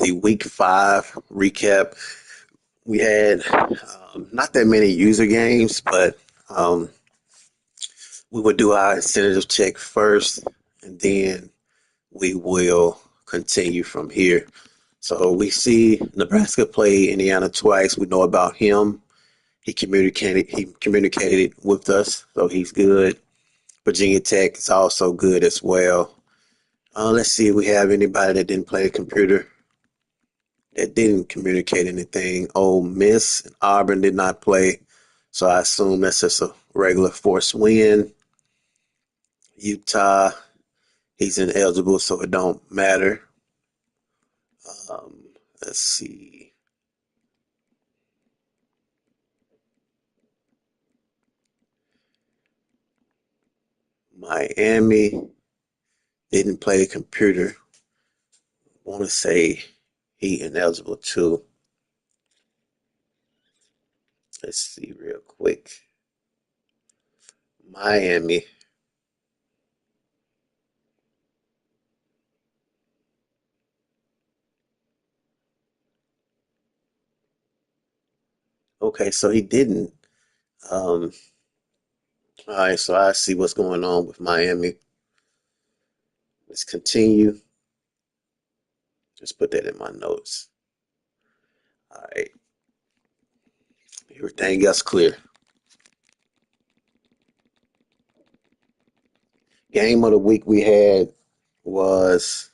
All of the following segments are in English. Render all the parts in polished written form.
the Week 5 recap. We had not that many user games, but um, we will do our incentive check first, and then we will continue from here. So we see Nebraska play Indiana twice. We know about him. He communicated with us, so he's good. Virginia Tech is also good as well. Let's see if we have anybody that didn't play the computer that didn't communicate anything. Ole Miss and Auburn did not play, so I assume that's just a regular force win. Utah, he's ineligible, so it don't matter. Um, let's see. Miami didn't play the computer. I want to say he ineligible too. Let's see real quick. Miami. Okay, so he didn't. Um, all right, so I see what's going on with Miami. Let's continue. Let's put that in my notes. All right, everything else clear. Game of the week we had was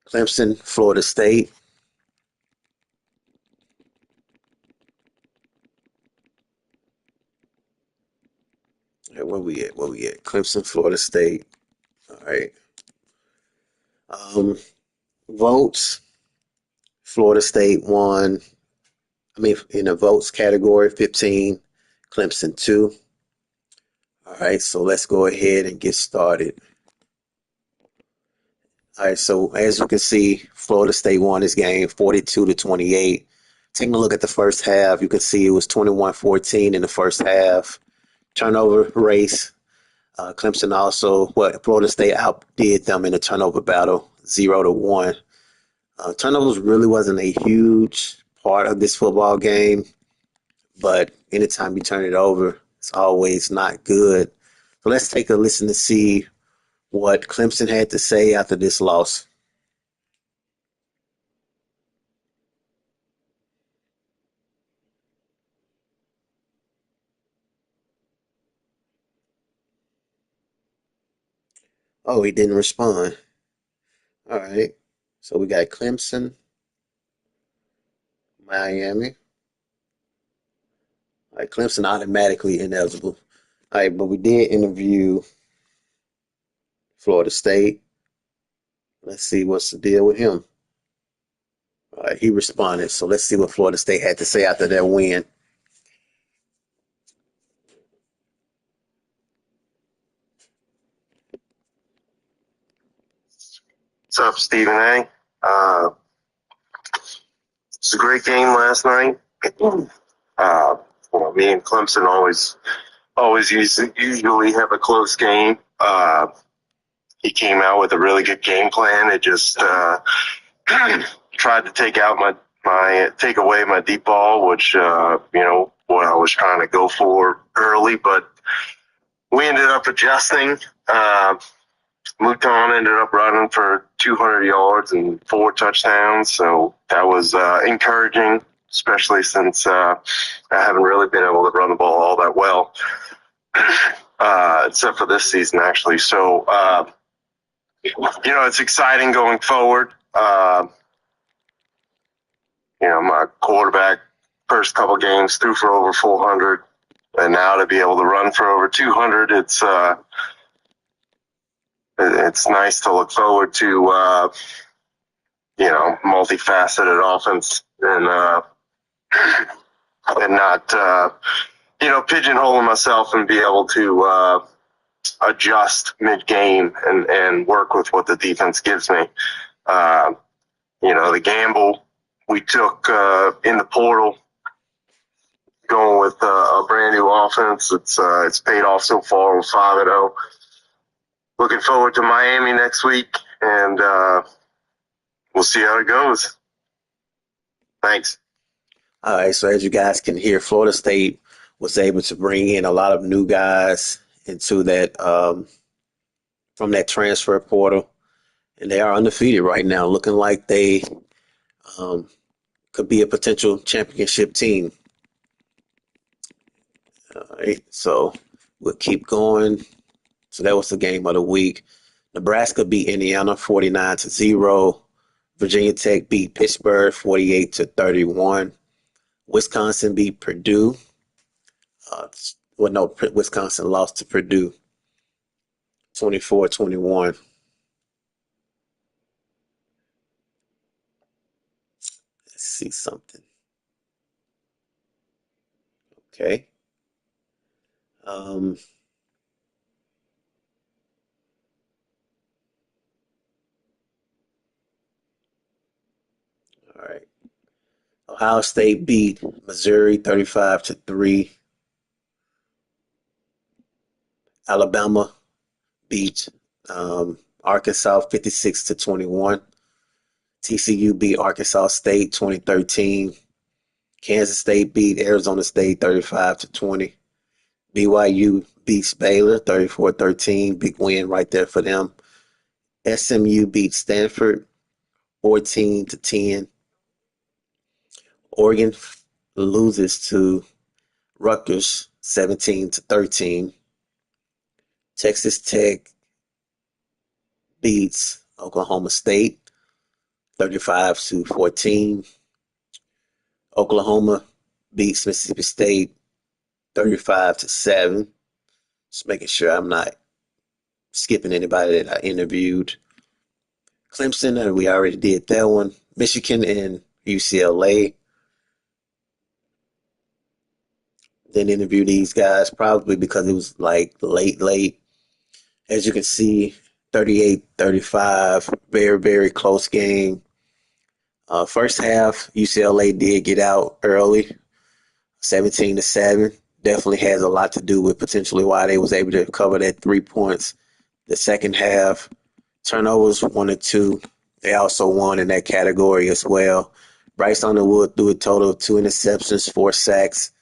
Clemson, Florida State. Hey, where we at? Where we at? Clemson, Florida State. All right. Um, votes. Florida State won. I mean, in the votes category, 15. Clemson 2. All right, so let's go ahead and get started. All right, so as you can see, Florida State won this game 42-28. Taking a look at the first half, you can see it was 21-14 in the first half. Turnover race. Clemson also, Florida State outdid them in the turnover battle, 0-1. Turnovers really wasn't a huge part of this football game, but anytime you turn it over, it's always not good. So let's take a listen to see what Clemson had to say after this loss. Oh, he didn't respond. All right. So we got Clemson, Miami. All right, Clemson automatically ineligible. All right, but we did interview Florida State. Let's see what's the deal with him. All right, he responded. So let's see what Florida State had to say after their win. What's up, Stephen A? It's a great game last night. Uh, me and Clemson always usually have a close game. He came out with a really good game plan. It just tried to take away my deep ball, which what I was trying to go for early, but we ended up adjusting. Mouton ended up running for 200 yards and 4 touchdowns, so that was encouraging, especially since I haven't really been able to run the ball all that well, except for this season, actually. So, it's exciting going forward. My quarterback first couple games threw for over 400, and now to be able to run for over 200, it's nice to look forward to, multifaceted offense and not, pigeonholing myself and be able to adjust mid-game and work with what the defense gives me. The gamble we took in the portal, going with a brand new offense, it's paid off so far. We're 5-0. Looking forward to Miami next week, and we'll see how it goes. Thanks. All right, so as you guys can hear, Florida State was able to bring in a lot of new guys into that from that transfer portal, and they are undefeated right now, looking like they um, could be a potential championship team. All right, so we'll keep going. So that was the game of the week. Nebraska beat Indiana 49-0. Virginia Tech beat Pittsburgh 48-31. Wisconsin beat Purdue. No, Wisconsin lost to Purdue 24-21. Let's see something. Okay. Um, all right. Ohio State beat Missouri 35-3. Alabama beat Arkansas 56-21. TCU beat Arkansas State 2013. Kansas State beat Arizona State 35-20. BYU beats Baylor 34-13. Big win right there for them. SMU beat Stanford 14-10. Oregon loses to Rutgers 17-13. Texas Tech beats Oklahoma State 35-14. Oklahoma beats Mississippi State 35-7. Just making sure I'm not skipping anybody that I interviewed. Clemson, and we already did that one. Michigan and UCLA. Didn't interview these guys probably because it was like late. As you can see, 38-35, very, very close game. First half, UCLA did get out early, 17-7. Definitely has a lot to do with potentially why they was able to cover that 3 points. The second half, turnovers 1 and 2. They also won in that category as well. Bryce Underwood threw a total of 2 interceptions, 4 sacks.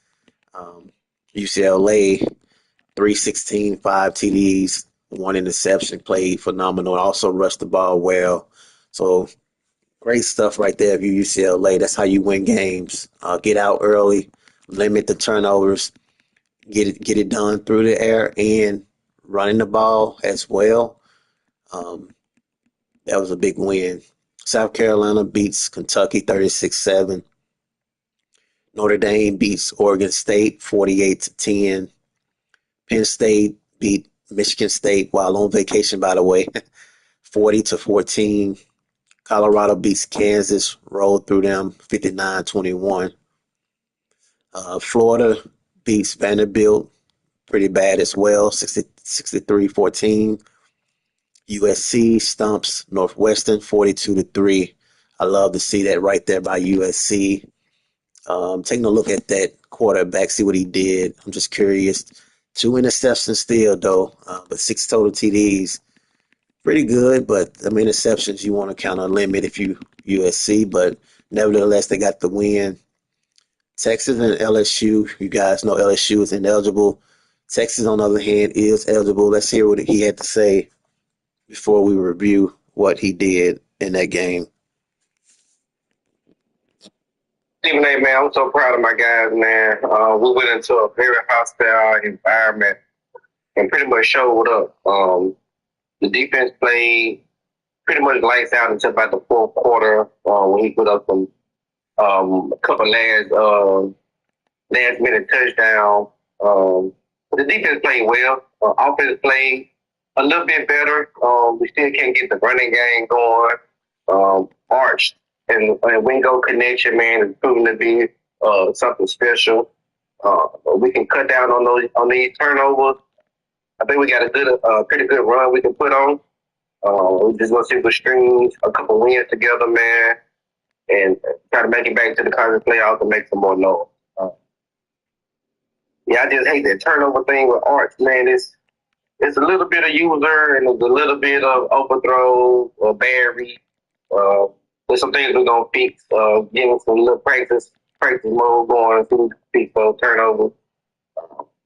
UCLA 316, 5 TDs, 1 interception, played phenomenal. Also rushed the ball well. So great stuff right there if you're UCLA. That's how you win games. Get out early, limit the turnovers, get it done through the air and running the ball as well. That was a big win. South Carolina beats Kentucky 36-7. Notre Dame beats Oregon State 48-10. Penn State beat Michigan State while on vacation, by the way, 40-14. Colorado beats Kansas, rolled through them 59-21. Florida beats Vanderbilt pretty bad as well, 63-14. USC stumps Northwestern 42-3. I love to see that right there by USC. Taking a look at that quarterback, see what he did. I'm just curious. 2 interceptions still, though, but 6 total TDs. Pretty good, but interceptions you want to kind of limit if you USC, but nevertheless, they got the win. Texas and LSU, you guys know LSU is ineligible. Texas, on the other hand, is eligible. Let's hear what he had to say before we review what he did in that game. Stephen A, man, I'm so proud of my guys, man. We went into a very hostile environment and pretty much showed up. The defense played pretty much lights out until about the fourth quarter when he put up some a couple last minute touchdown. But the defense played well. Offense played a little bit better. We still can't get the running game going. Arch and Wingo connection, man, is proving to be something special. We can cut down on these turnovers. I think we got a pretty good run we can put on. We're just gonna see if we string a couple wins together, man, and try to make it back to the conference playoffs and make some more noise. Yeah, I just hate that turnover thing with Arch, man. It's a little bit of user and it's a little bit of overthrow or bad read. there's some things we're gonna fix. Getting some little practice mode going through fix those turnovers.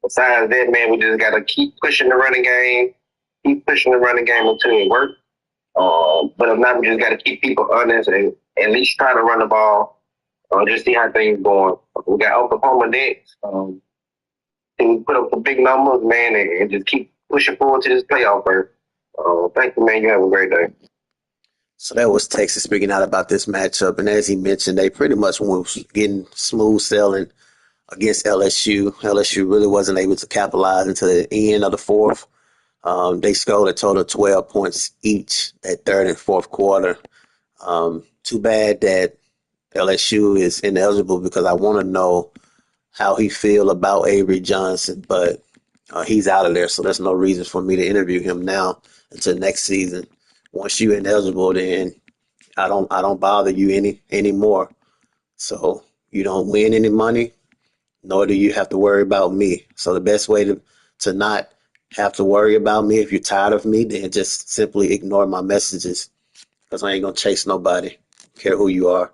Besides that, man, we just gotta keep pushing the running game, keep pushing the running game until it works. But if not, we just gotta keep people honest and at least try to run the ball. Just see how things going. We got Oklahoma next. And we put up some big numbers, man, and just keep pushing forward to this playoff berth. Thank you, man. You have a great day. So that was Texas speaking out about this matchup. And as he mentioned, they pretty much were getting smooth sailing against LSU. LSU really wasn't able to capitalize until the end of the fourth. They scored a total of 12 points each at third and fourth quarter. Too bad that LSU is ineligible because I want to know how he feel about Avery Johnson, but he's out of there, so there's no reason for me to interview him now until next season. Once you're ineligible, then I don't bother you anymore. So you don't win any money, nor do you have to worry about me. So the best way to not have to worry about me if you're tired of me, then just simply ignore my messages because I ain't gonna chase nobody, care who you are.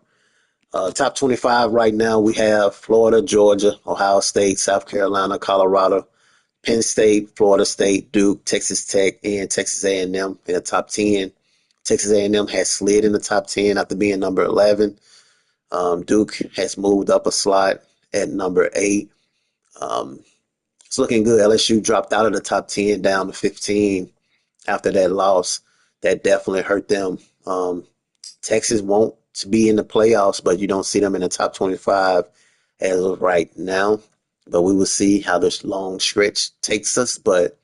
Top 25 right now, we have Florida, Georgia, Ohio State, South Carolina, Colorado, Penn State, Florida State, Duke, Texas Tech, and Texas A&M in the top 10. Texas A&M has slid in the top 10 after being number 11. Duke has moved up a slot at number 8. Um, it's looking good. LSU dropped out of the top 10 down to 15 after that loss. That definitely hurt them. Texas won't be in the playoffs, but you don't see them in the top 25 as of right now. But we will see how this long stretch takes us. But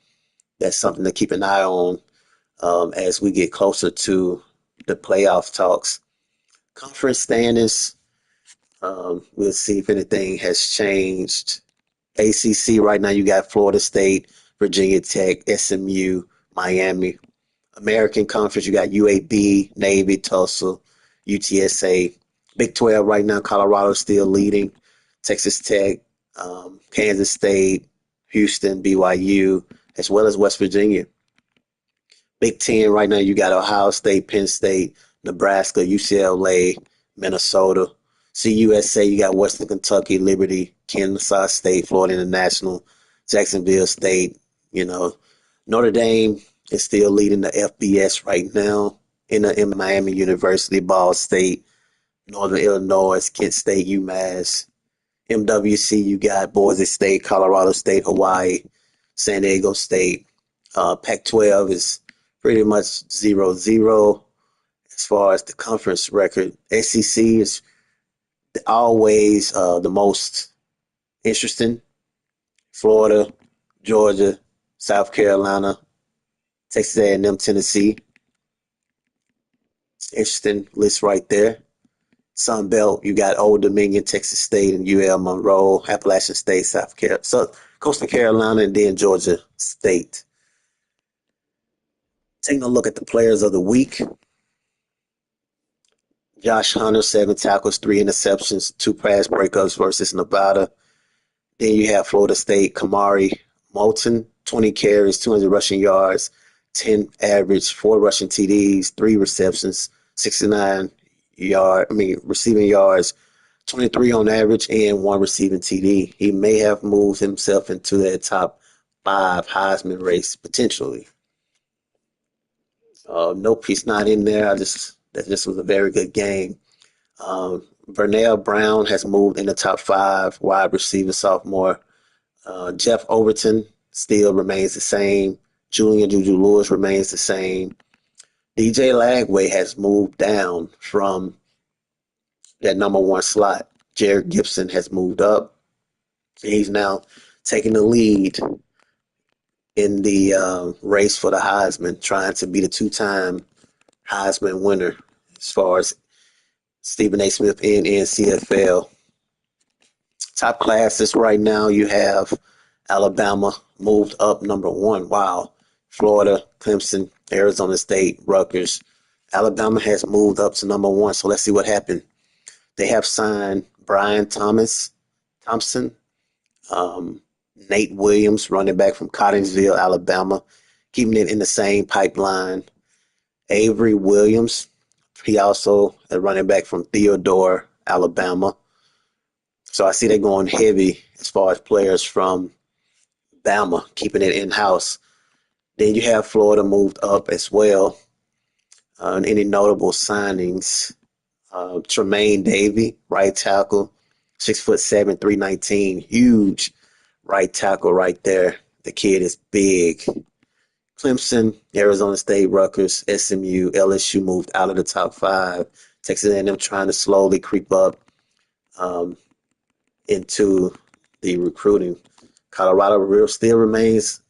that's something to keep an eye on as we get closer to the playoff talks. Conference standings, we'll see if anything has changed. ACC right now, you got Florida State, Virginia Tech, SMU, Miami. American Conference, you got UAB, Navy, Tulsa, UTSA. Big 12 right now, Colorado still leading. Texas Tech, Kansas State, Houston, BYU, as well as West Virginia. Big 10 right now, you got Ohio State, Penn State, Nebraska, UCLA, Minnesota. CUSA, you got Western Kentucky, Liberty, Kansas State, Florida International, Jacksonville State. You know, Notre Dame is still leading the FBS right now in Miami University, Ball State, Northern Illinois, Kent State, UMass. MWC, you got Boise State, Colorado State, Hawaii, San Diego State. Pac-12 is pretty much 0-0 as far as the conference record. SEC is always the most interesting. Florida, Georgia, South Carolina, Texas A&M, Tennessee. Interesting list right there. Sun Belt, you got Old Dominion, Texas State, and UL Monroe, Appalachian State, South Carolina, so Coastal Carolina, and then Georgia State. Taking a look at the players of the week. Josh Hunter, 7 tackles, 3 interceptions, 2 pass breakups versus Nevada. Then you have Florida State, Kamari Moulton, 20 carries, 200 rushing yards, 10 average, 4 rushing TDs, 3 receptions, 69 receiving yards, 23 on average, and 1 receiving TD. He may have moved himself into that top 5 Heisman race potentially. Nope, he's not in there. That just was a very good game. Vernell Brown has moved in the top 5 wide receiver sophomore. Jeff Overton still remains the same. Julian Juju Lewis remains the same. DJ Lagway has moved down from that number 1 slot. Jared Gibson has moved up. He's now taking the lead in the race for the Heisman, trying to be the 2-time Heisman winner as far as Stephen A. Smith in Nncfl. Top classes right now, you have Alabama moved up number 1. Wow. Florida, Clemson, Arizona State, Rutgers. Alabama has moved up to number 1, so let's see what happened. They have signed Brian Thompson, Nate Williams, running back from Cottingsville, Alabama, keeping it in the same pipeline. Avery Williams, He also a running back from Theodore, Alabama. So I see they're going heavy as far as players from Bama, keeping it in-house. Then you have Florida moved up as well. Any notable signings? Tremaine Davy, right tackle, 6'7", 319, huge right tackle right there. The kid is big. Clemson, Arizona State, Rutgers, SMU, LSU moved out of the top five. Texas A&M trying to slowly creep up um, into the recruiting. Colorado still remains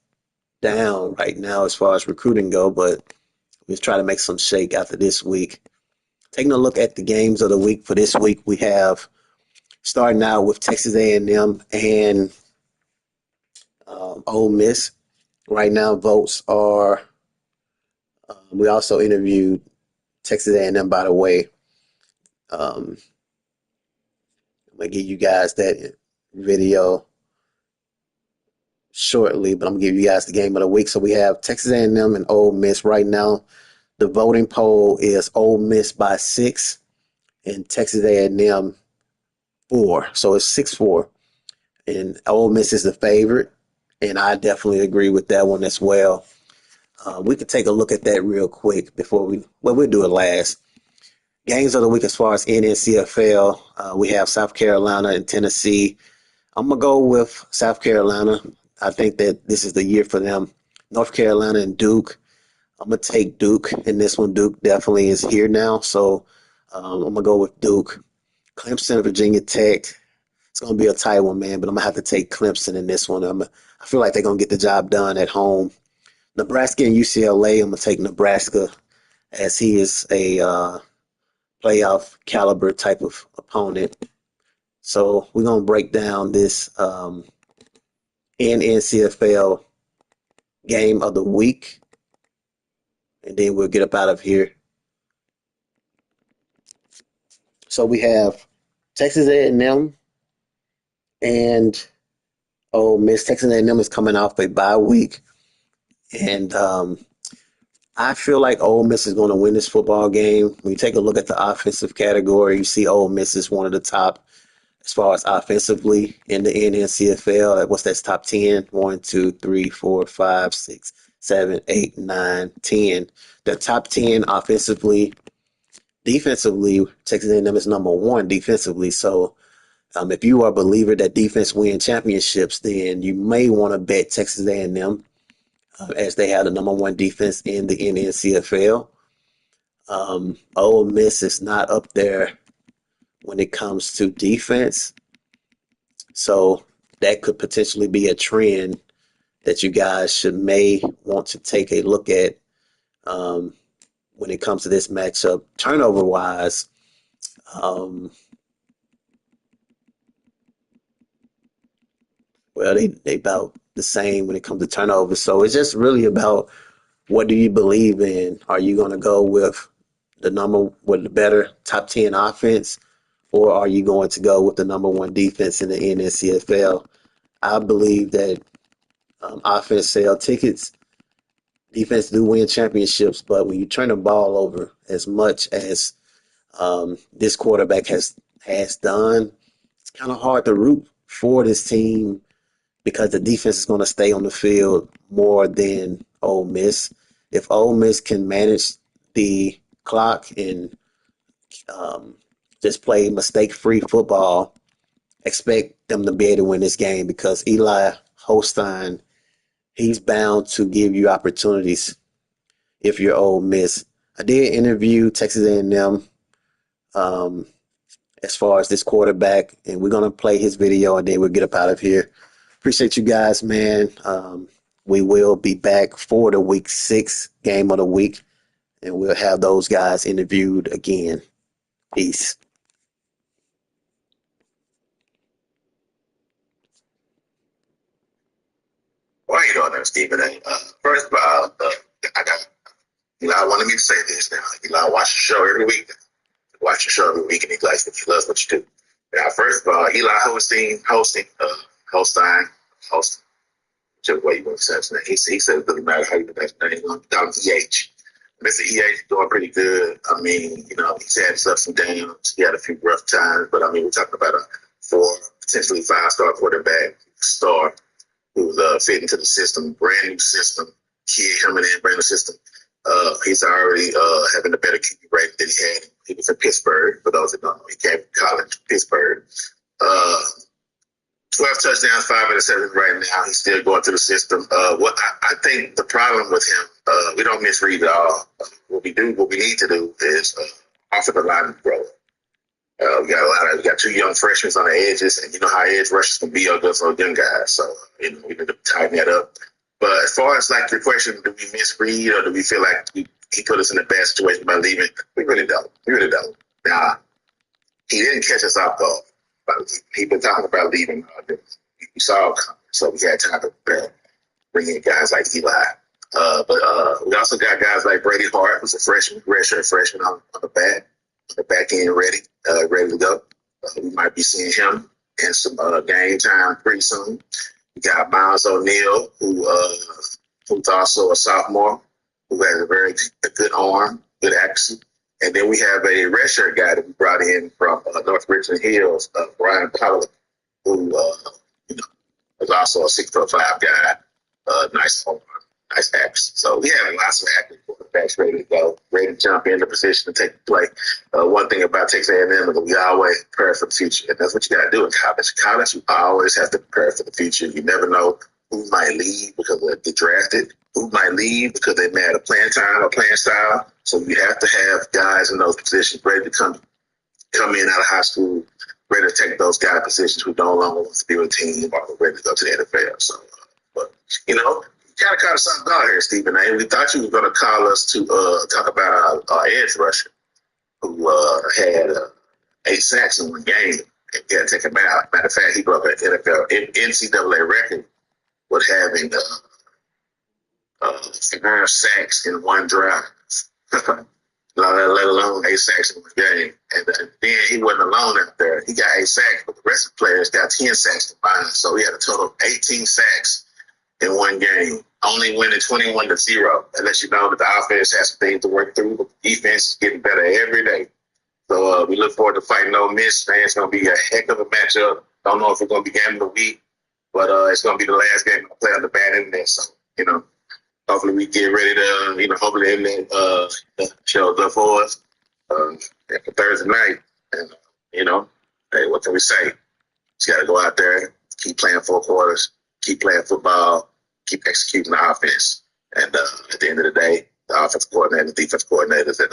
down right now as far as recruiting go, but we'll try to make some shake after this week. Taking a look at the games of the week for this week, we have starting out with Texas A&M and Ole Miss. Right now, votes are. We also interviewed Texas A&M, by the way. Um, I'm gonna give you guys that video shortly, but I'm gonna give you guys the game of the week. So we have Texas A&M and Ole Miss right now. The voting poll is Ole Miss by 6 and Texas A&M 4. So it's 6-4, and Ole Miss is the favorite, and I definitely agree with that one as well. We could take a look at that real quick before we'll do it last. Games of the week as far as Nncfl, we have South Carolina and Tennessee. I'm going to go with South Carolina. I think that this is the year for them. North Carolina and Duke. I'm going to take Duke in this one. Duke definitely is here now, so I'm going to go with Duke. Clemson, Virginia Tech. It's going to be a tight one, man, but I'm going to have to take Clemson in this one. I feel like they're going to get the job done at home. Nebraska and UCLA, I'm going to take Nebraska as he is a playoff caliber type of opponent. So we're going to break down this NCFL game of the week, and then we'll get up out of here. So we have Texas A&M and Ole Miss. Texas A&M is coming off a bye week, and I feel like Ole Miss is going to win this football game. When you take a look at the offensive category, you see Ole Miss is one of the top as far as offensively in the NCFL. What's that top 10? 1, 2, 3, 4, 5, 6, 7, 8, 9, 10. The top 10 offensively. Defensively, Texas A&M is number one defensively. So if you are a believer that defense wins championships, then you may want to bet Texas A&M as they have the number one defense in the NCFL. Ole Miss is not up there when it comes to defense. So that could potentially be a trend that you guys may want to take a look at when it comes to this matchup. Turnover wise, well, they about the same when it comes to turnovers. So it's just really about what do you believe in? Are you going to go with the better top 10 offense, or are you going to go with the number one defense in the NCFL? I believe that offense sell tickets. Defense do win championships, but when you turn the ball over as much as this quarterback has done, it's kind of hard to root for this team because the defense is going to stay on the field more than Ole Miss. If Ole Miss can manage the clock and just play mistake-free football, expect them to be able to win this game because Eli Holstein, he's bound to give you opportunities if you're Ole Miss. I did interview Texas A&M as far as this quarterback, and we're going to play his video, and then we'll get up out of here. Appreciate you guys, man. We will be back for the week 6 game of the week, and we'll have those guys interviewed again. Peace. Why you doing that, Stephen? First of all, I got Eli wanted me to say this now. Eli watch the show every week. Watch the show every week, and he likes it. He loves what you do. Now, first of all, Eli Holstein, Holstein, whichever way you want to say his name. He said it doesn't matter how you pronounce his name, without the H. Mr. EA's doing pretty good. I mean, he's had his ups and downs. He had a few rough times, but I mean, we're talking about a four, potentially five-star quarterback star who's fit into the system, brand new system, kid coming in, brand new system. He's already having a better QB rating than he had. He was in Pittsburgh. For those that don't know, he came from college, Pittsburgh. Uh, 12 touchdowns, 5 interceptions right now. He's still going through the system. What I think the problem with him, we don't misread at all. What we need to do is offer the line of growth. We got two young freshmen on the edges, and you know how edge rushers can be against those young guys. So we need to tighten that up. But as far as like your question, do we misread or do we feel like he put us in a bad situation by leaving? We really don't. We really don't. Now he didn't catch us off guard. He's been talking about leaving. We saw it coming, so we had time to prepare. Bring in guys like Eli. But we also got guys like Brady Hart, who's a freshman, redshirt freshman on the back end, ready to go. We might be seeing him in some game time pretty soon. We got Miles O'Neal, who's also a sophomore, who has a very good arm, good accuracy. And then we have a redshirt guy that we brought in from North Richland Hills, Brian Pollock, who is also a 6'5" guy. Nice arm, nice accuracy. So we have lots of active quarterbacks ready to go, ready to jump into position to take the play. One thing about Texas A&M is we always prepare for the future, and that's what you got to do in college. College, you always have to prepare for the future. You never know who might leave because they get drafted, who might leave because they may have a playing time or playing style. So you have to have guys in those positions ready to come in out of high school, ready to take those guy positions who no longer want to be with a team or ready to go to the NFL. So, but kind of caught us off guard here, Stephen A. We thought you were going to call us to talk about our edge rusher who had 8 sacks in one game and got taken out. Matter of fact, he broke an NCAA record with having 9 sacks in one drive. Let alone 8 sacks in one game. And then he wasn't alone out there. He got 8 sacks, but the rest of the players got 10 sacks combined. So he had a total of 18 sacks in one game, only winning 21-0. That lets you know that the offense has some things to work through, but the defense is getting better every day. So we look forward to fighting Ole Miss, man. It's going to be a heck of a matchup. Don't know if it's going to be game of the week, but it's going to be the last game to play on the bad internet. So, hopefully we get ready to, hopefully the internet shows up for us for Thursday night. And, hey, what can we say? Just got to go out there, keep playing 4 quarters, keep playing football, keep executing the offense. And at the end of the day, the offensive coordinator, the defensive coordinators, and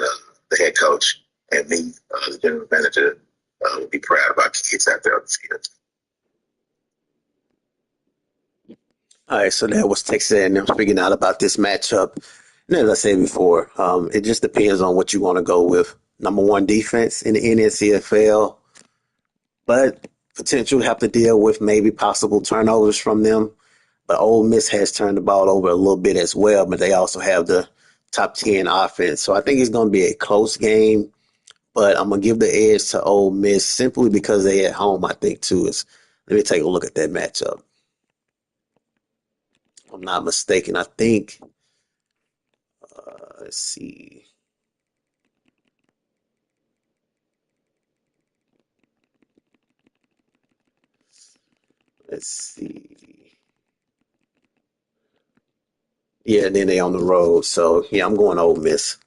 the head coach and me, the general manager, will be proud of our kids out there on the field. All right, so that was Texas A&M speaking out about this matchup. And as I said before, it just depends on what you want to go with. Number one defense in the Nncfl, but potential to have to deal with maybe possible turnovers from them. But Ole Miss has turned the ball over a little bit as well, but they also have the top 10 offense. So I think it's going to be a close game, but I'm going to give the edge to Ole Miss simply because they at home, I think, too. Let me take a look at that matchup. If I'm not mistaken, I think, let's see. Let's see. Yeah, then they on the road. So, yeah, I'm going Ole Miss.